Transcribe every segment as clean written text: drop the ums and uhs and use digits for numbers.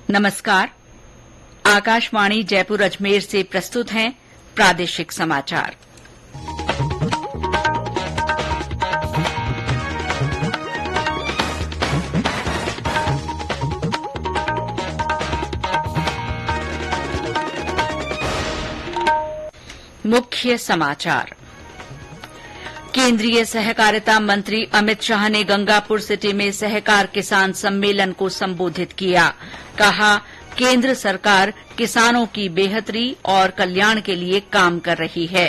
नमस्कार। आकाशवाणी जयपुर अजमेर से प्रस्तुत हैं प्रादेशिक समाचार। मुख्य समाचार। केंद्रीय सहकारिता मंत्री अमित शाह ने गंगापुर सिटी में सहकार किसान सम्मेलन को संबोधित किया। कहा, केंद्र सरकार किसानों की बेहतरी और कल्याण के लिए काम कर रही है।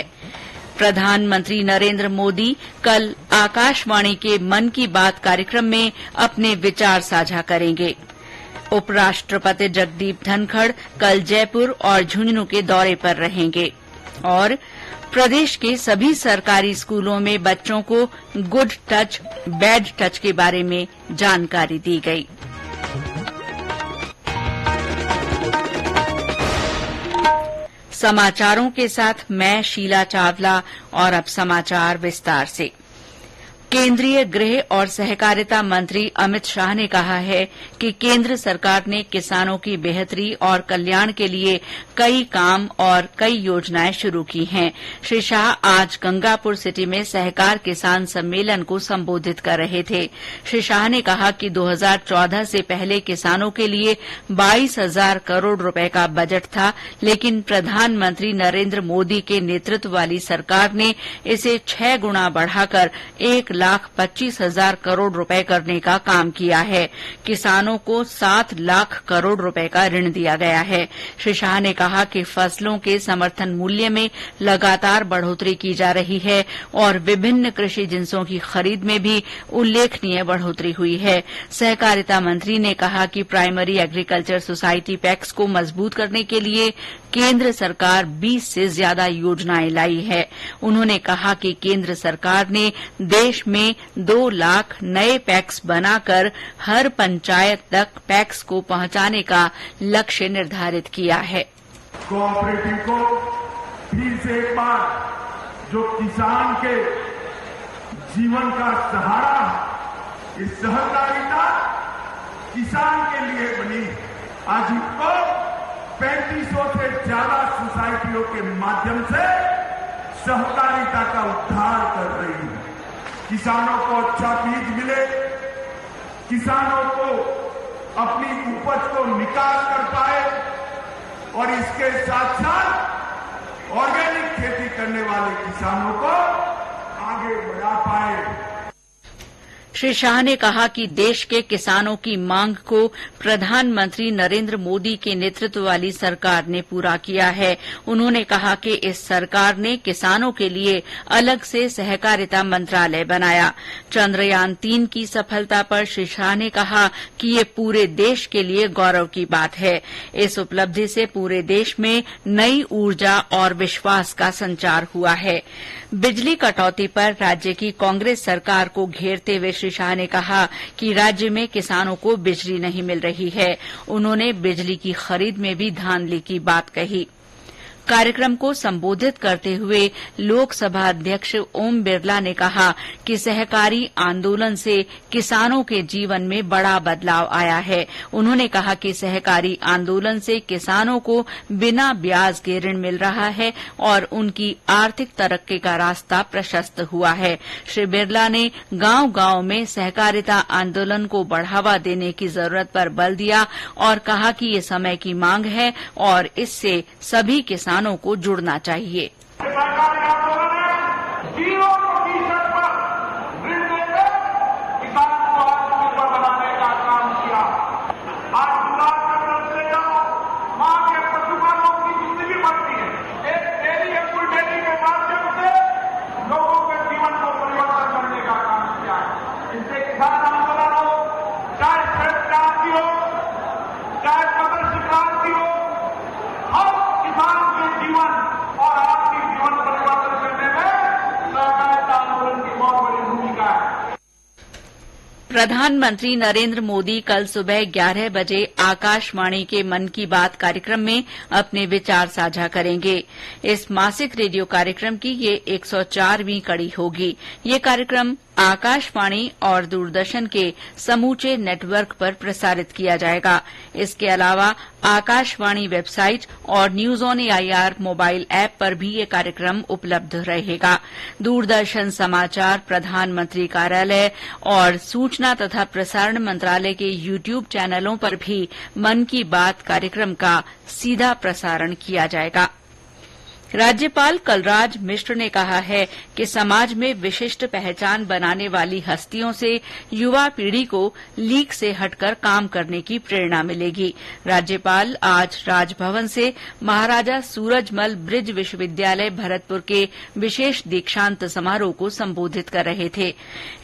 प्रधानमंत्री नरेंद्र मोदी कल आकाशवाणी के मन की बात कार्यक्रम में अपने विचार साझा करेंगे। उपराष्ट्रपति जगदीप धनखड़ कल जयपुर और झुंझुनू के दौरे पर रहेंगे। और प्रदेश के सभी सरकारी स्कूलों में बच्चों को गुड टच बैड टच के बारे में जानकारी दी गई। समाचारों के साथ मैं शीला चावला और अब समाचार विस्तार से। केंद्रीय गृह और सहकारिता मंत्री अमित शाह ने कहा है कि केंद्र सरकार ने किसानों की बेहतरी और कल्याण के लिए कई काम और कई योजनाएं शुरू की हैं। श्री शाह आज गंगापुर सिटी में सहकार किसान सम्मेलन को संबोधित कर रहे थे। श्री शाह ने कहा कि 2014 से पहले किसानों के लिए 22,000 करोड़ रुपए का बजट था, लेकिन प्रधानमंत्री नरेंद्र मोदी के नेतृत्व वाली सरकार ने इसे 6 गुना बढ़ाकर 1,25,000 करोड़ रुपए करने का काम किया है। किसानों को 7 लाख करोड़ रुपए का ऋण दिया गया है। श्री शाह ने कहा कि फसलों के समर्थन मूल्य में लगातार बढ़ोतरी की जा रही है और विभिन्न कृषि जिन्सों की खरीद में भी उल्लेखनीय बढ़ोतरी हुई है। सहकारिता मंत्री ने कहा कि प्राइमरी एग्रीकल्चर सोसाइटी पैक्स को मजबूत करने के लिए केंद्र सरकार 20 से ज्यादा योजनाएं लाई है। उन्होंने कहा कि केंद्र सरकार ने देश में 2 लाख नए पैक्स बनाकर हर पंचायत तक पैक्स को पहुंचाने का लक्ष्य निर्धारित किया है। कोऑपरेटिव को फिर से एक बार जो किसान के जीवन का सहारा है, इस सहकारिता किसान के लिए बनी। आज इसको 3500 से ज्यादा सोसाइटियों के माध्यम से सहकारिता का उद्धार कर रही है। किसानों को अच्छा बीज मिले, किसानों को अपनी उपज को निकाल कर पाए और इसके साथ साथ ऑर्गेनिक खेती करने वाले किसानों को आगे बढ़ा पाए। श्री शाह ने कहा कि देश के किसानों की मांग को प्रधानमंत्री नरेंद्र मोदी के नेतृत्व वाली सरकार ने पूरा किया है। उन्होंने कहा कि इस सरकार ने किसानों के लिए अलग से सहकारिता मंत्रालय बनाया। चंद्रयान 3 की सफलता पर श्री शाह ने कहा कि ये पूरे देश के लिए गौरव की बात है। इस उपलब्धि से पूरे देश में नई ऊर्जा और विश्वास का संचार हुआ है। बिजली कटौती पर राज्य की कांग्रेस सरकार को घेरते हुए श्री शाह ने कहा कि राज्य में किसानों को बिजली नहीं मिल रही है। उन्होंने बिजली की खरीद में भी धांधली की बात कही। कार्यक्रम को संबोधित करते हुए लोकसभा अध्यक्ष ओम बिरला ने कहा कि सहकारी आंदोलन से किसानों के जीवन में बड़ा बदलाव आया है। उन्होंने कहा कि सहकारी आंदोलन से किसानों को बिना ब्याज के ऋण मिल रहा है और उनकी आर्थिक तरक्की का रास्ता प्रशस्त हुआ है। श्री बिरला ने गांव-गांव में सहकारिता आंदोलन को बढ़ावा देने की जरूरत पर बल दिया और कहा कि ये समय की मांग है और इससे सभी किसानों को जुड़ना चाहिए। और आपकी प्रधानमंत्री नरेंद्र मोदी कल सुबह 11 बजे आकाशवाणी के मन की बात कार्यक्रम में अपने विचार साझा करेंगे। इस मासिक रेडियो कार्यक्रम की ये 104वीं कड़ी होगी। ये कार्यक्रम आकाशवाणी और दूरदर्शन के समूचे नेटवर्क पर प्रसारित किया जाएगा। इसके अलावा आकाशवाणी वेबसाइट और news on AIR mobile app पर भी ये कार्यक्रम उपलब्ध रहेगा। दूरदर्शन समाचार, प्रधानमंत्री कार्यालय और सूचना तथा प्रसारण मंत्रालय के यूट्यूब चैनलों पर भी मन की बात कार्यक्रम का सीधा प्रसारण किया जाएगा। राज्यपाल कलराज मिश्र ने कहा है कि समाज में विशिष्ट पहचान बनाने वाली हस्तियों से युवा पीढ़ी को लीक से हटकर काम करने की प्रेरणा मिलेगी। राज्यपाल आज राजभवन से महाराजा सूरजमल ब्रिज विश्वविद्यालय भरतपुर के विशेष दीक्षांत समारोह को संबोधित कर रहे थे।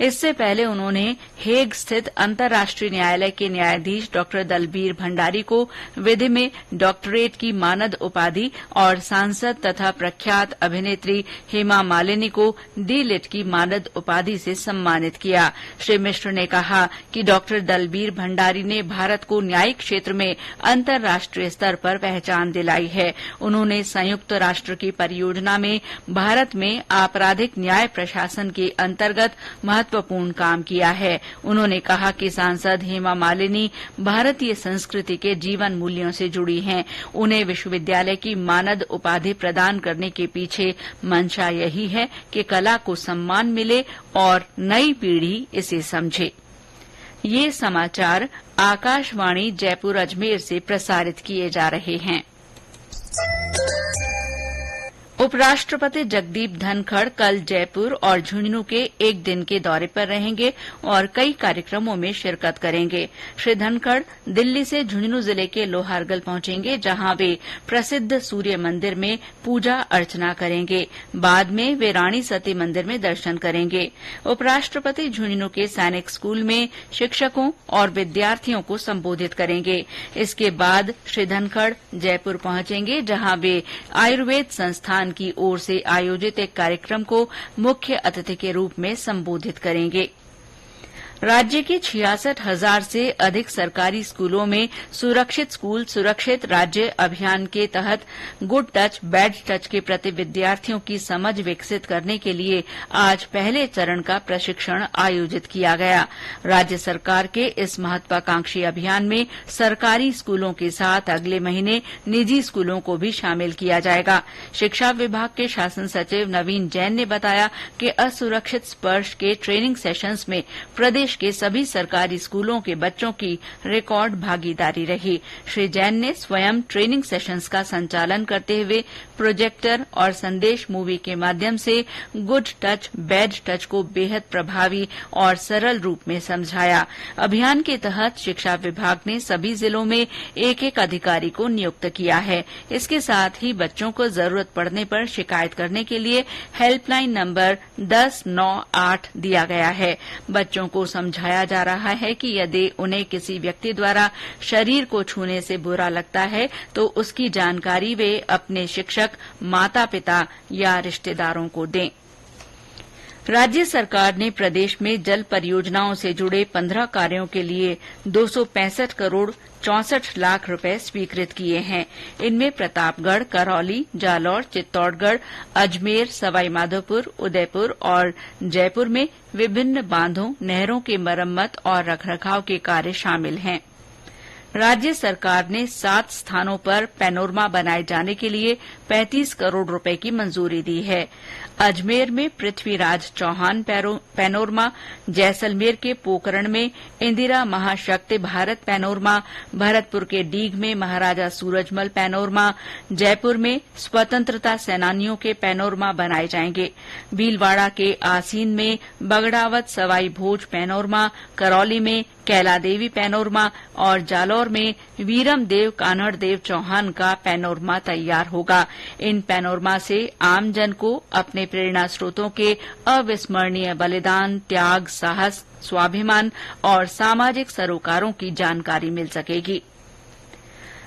इससे पहले उन्होंने हेग स्थित अंतर्राष्ट्रीय न्यायालय के न्यायाधीश डॉ दलबीर भंडारी को विधि में डॉक्टरेट की मानद उपाधि और सांसद तथा प्रख्यात अभिनेत्री हेमा मालिनी को डी.लिट की मानद उपाधि से सम्मानित किया। श्री मिश्र ने कहा कि डॉक्टर दलबीर भंडारी ने भारत को न्यायिक क्षेत्र में अंतर्राष्ट्रीय स्तर पर पहचान दिलाई है। उन्होंने संयुक्त राष्ट्र की परियोजना में भारत में आपराधिक न्याय प्रशासन के अंतर्गत महत्वपूर्ण काम किया है। उन्होंने कहा कि सांसद हेमा मालिनी भारतीय संस्कृति के जीवन मूल्यों से जुड़ी हैं। उन्हें विश्वविद्यालय की मानद उपाधि प्रदान करने के पीछे मंशा यही है कि कला को सम्मान मिले और नई पीढ़ी इसे समझे। ये समाचार आकाशवाणी जयपुर अजमेर से प्रसारित किए जा रहे हैं। उपराष्ट्रपति जगदीप धनखड़ कल जयपुर और झुंझुनू के एक दिन के दौरे पर रहेंगे और कई कार्यक्रमों में शिरकत करेंगे। श्री धनखड़ दिल्ली से झुंझुनू जिले के लोहारगल पहुंचेंगे, जहां वे प्रसिद्ध सूर्य मंदिर में पूजा अर्चना करेंगे। बाद में वे रानी सती मंदिर में दर्शन करेंगे। उपराष्ट्रपति झुंझुनू के सैनिक स्कूल में शिक्षकों और विद्यार्थियों को संबोधित करेंगे। इसके बाद श्री धनखड़ जयपुर पहुंचेंगे, जहां वे आयुर्वेद संस्थान की ओर से आयोजित एक कार्यक्रम को मुख्य अतिथि के रूप में संबोधित करेंगे। राज्य के 66,000 से अधिक सरकारी स्कूलों में सुरक्षित स्कूल सुरक्षित राज्य अभियान के तहत गुड टच बैड टच के प्रति विद्यार्थियों की समझ विकसित करने के लिए आज पहले चरण का प्रशिक्षण आयोजित किया गया। राज्य सरकार के इस महत्वाकांक्षी अभियान में सरकारी स्कूलों के साथ अगले महीने निजी स्कूलों को भी शामिल किया जाएगा। शिक्षा विभाग के शासन सचिव नवीन जैन ने बताया कि असुरक्षित स्पर्श के ट्रेनिंग सेशंस में प्रदेश के सभी सरकारी स्कूलों के बच्चों की रिकॉर्ड भागीदारी रही। श्री जैन ने स्वयं ट्रेनिंग सेशंस का संचालन करते हुए प्रोजेक्टर और संदेश मूवी के माध्यम से गुड टच बैड टच को बेहद प्रभावी और सरल रूप में समझाया। अभियान के तहत शिक्षा विभाग ने सभी जिलों में एक एक अधिकारी को नियुक्त किया है। इसके साथ ही बच्चों को जरूरत पड़ने पर शिकायत करने के लिए हेल्पलाइन नंबर 1098 दिया गया है। बच्चों को समझाया जा रहा है कि यदि उन्हें किसी व्यक्ति द्वारा शरीर को छूने से बुरा लगता है तो उसकी जानकारी वे अपने शिक्षक, माता-पिता या रिश्तेदारों को दें। राज्य सरकार ने प्रदेश में जल परियोजनाओं से जुड़े 15 कार्यों के लिए 265 करोड़ 64 लाख रुपए स्वीकृत किए हैं। इनमें प्रतापगढ़, करौली, जालौर, चित्तौड़गढ़, अजमेर, सवाईमाधोपुर, उदयपुर और जयपुर में विभिन्न बांधों, नहरों के मरम्मत और रखरखाव के कार्य शामिल हैं। राज्य सरकार ने 7 स्थानों पर पैनोरमा बनाए जाने के लिए 35 करोड़ रुपए की मंजूरी दी है। अजमेर में पृथ्वीराज चौहान पैनोरमा, जैसलमेर के पोकरण में इंदिरा महाशक्ति भारत पैनोरमा, भरतपुर के डीग में महाराजा सूरजमल पैनोरमा, जयपुर में स्वतंत्रता सेनानियों के पैनोरमा बनाए जाएंगे। भीलवाड़ा के आसीन में बगड़ावत सवाई भोज पैनोरमा, करौली में कैला देवी पैनोरमा और जालौर में वीरम देव कान्हड़ देव चौहान का पैनोरमा तैयार होगा। इन पैनोरमा से आमजन को अपने प्रेरणा स्रोतों के अविस्मरणीय बलिदान, त्याग, साहस, स्वाभिमान और सामाजिक सरोकारों की जानकारी मिल सकेगी।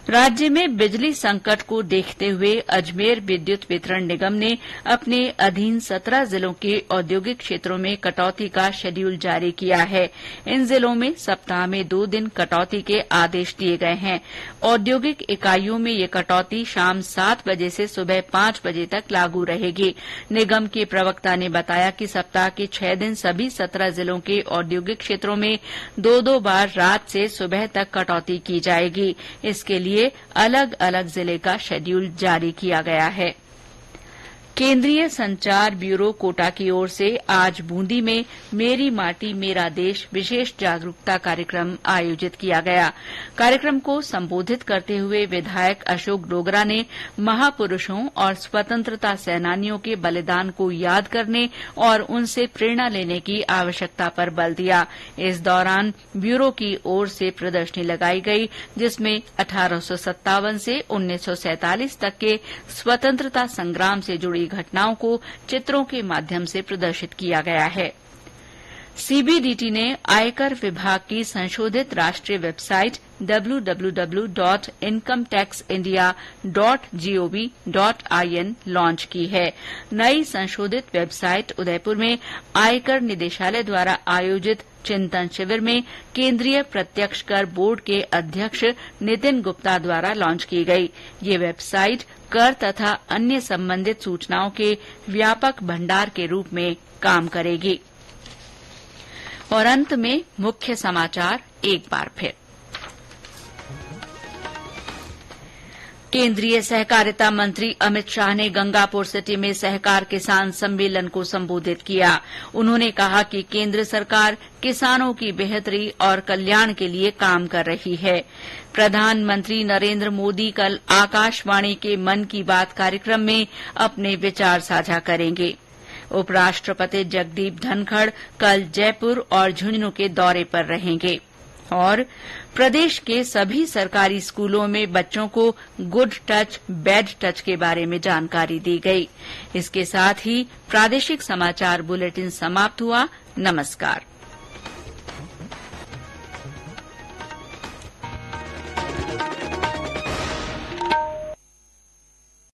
राज्य में बिजली संकट को देखते हुए अजमेर विद्युत वितरण निगम ने अपने अधीन 17 जिलों के औद्योगिक क्षेत्रों में कटौती का शेड्यूल जारी किया है। इन जिलों में सप्ताह में 2 दिन कटौती के आदेश दिए गए हैं। औद्योगिक इकाइयों में ये कटौती शाम 7 बजे से सुबह 5 बजे तक लागू रहेगी। निगम के प्रवक्ता ने बताया कि सप्ताह के 6 दिन सभी 17 जिलों के औद्योगिक क्षेत्रों में 2-2 बार रात से सुबह तक कटौती की जाएगी। इसके लिए अलग अलग जिले का शेड्यूल जारी किया गया है। केंद्रीय संचार ब्यूरो कोटा की ओर से आज बूंदी में मेरी माटी मेरा देश विशेष जागरूकता कार्यक्रम आयोजित किया गया। कार्यक्रम को संबोधित करते हुए विधायक अशोक डोगरा ने महापुरुषों और स्वतंत्रता सेनानियों के बलिदान को याद करने और उनसे प्रेरणा लेने की आवश्यकता पर बल दिया। इस दौरान ब्यूरो की ओर से प्रदर्शनी लगाई गई, जिसमें 1857 से 1947 तक के स्वतंत्रता संग्राम से जुड़ी घटनाओं को चित्रों के माध्यम से प्रदर्शित किया गया है। सीबीडीटी ने आयकर विभाग की संशोधित राष्ट्रीय वेबसाइट www.incometaxindia.gov.in लॉन्च की है। नई संशोधित वेबसाइट उदयपुर में आयकर निदेशालय द्वारा आयोजित चिंतन शिविर में केंद्रीय प्रत्यक्ष कर बोर्ड के अध्यक्ष नितिन गुप्ता द्वारा लॉन्च की गई। ये वेबसाइट कर तथा अन्य संबंधित सूचनाओं के व्यापक भंडार के रूप में काम करेगी। और अंत में मुख्य समाचार एक बार फिर। केंद्रीय सहकारिता मंत्री अमित शाह ने गंगापुर सिटी में सहकार किसान सम्मेलन को संबोधित किया। उन्होंने कहा कि केंद्र सरकार किसानों की बेहतरी और कल्याण के लिए काम कर रही है। प्रधानमंत्री नरेंद्र मोदी कल आकाशवाणी के मन की बात कार्यक्रम में अपने विचार साझा करेंगे। उपराष्ट्रपति जगदीप धनखड़ कल जयपुर और झुंझुनू के दौरे पर रहेंगे। और प्रदेश के सभी सरकारी स्कूलों में बच्चों को गुड टच बैड टच के बारे में जानकारी दी गई। इसके साथ ही प्रादेशिक समाचार बुलेटिन समाप्त हुआ। नमस्कार।